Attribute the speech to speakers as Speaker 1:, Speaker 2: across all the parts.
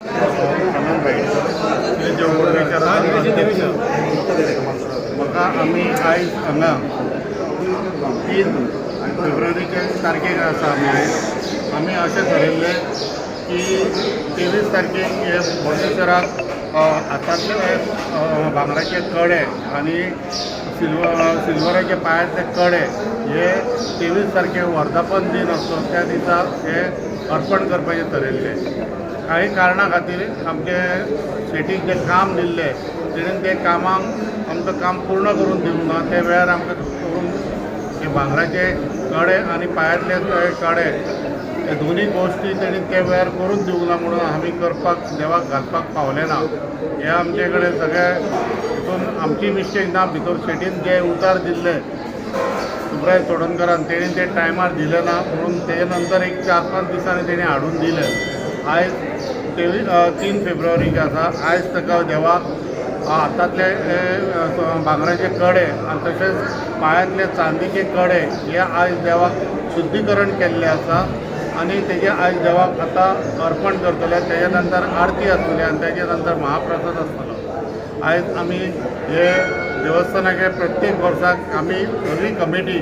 Speaker 1: म्हाका आमी आयज हांगा 3 फेब्रुवारीचे तारखेक आसा आमी अशें ठरयल्लें की 23 तारखेक हे बोडगेश्वराक हातांतले भांगराचे कडे आनी सिल्वराचे पांयातले कडे हे 23 तारखेक वर्धापन दिन आसतो त्या दिसा हे अर्पण करपाचें ठरयल्लें. काही कारणां खातीर आमचे शेटीक जे काम दिल्लें तेणेन ते कामाक आमकां काम पूर्ण करून दिवंक ना. ते वेळार आमकां करून हे भांगराचे कडे आनी पांयातले कडे हे दोनूय गोश्टी तेणी ते वेळार करून दिवंक ना म्हणून आमी करपाक देवाक घालपाक पावले ना. हे आमचे कडेन सगळे हितून आमची मिस्टेक ना. भितर शेटीन जे उतार दिल्ले सुब्राय चोडणकरान तेणी ते टायमार दिले ना म्हणून तेजे नंतर एक 4-5 दिसांनी तेणी हाडून दिले. आयज 3 फेब्रुवारीक आसा. आयज ताका देवाक हातांतले भांगराचे कडे आनी तशेंच पांयातले चांदीचे कडे हे आयज देवाक शुद्धीकरण केल्ले आसा आनी तेजे आयज देवाक आतां अर्पण करतले. तेजे नंतर आरती आसतली आनी तेजे नंतर महाप्रसाद आसतलो. आयज आमी हे देवस्थानाचे प्रत्येक वर्साक आमी सगळी कमिटी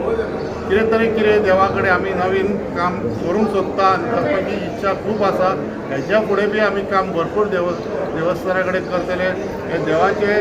Speaker 1: कितें देवा कडेन आमी नवीन काम करूंक सोदता आनी करपाची इच्छा खूब आसा. हेच्या फुडें बी आमी काम भरपूर देवस्थाना कडेन करतले. हे देवाचे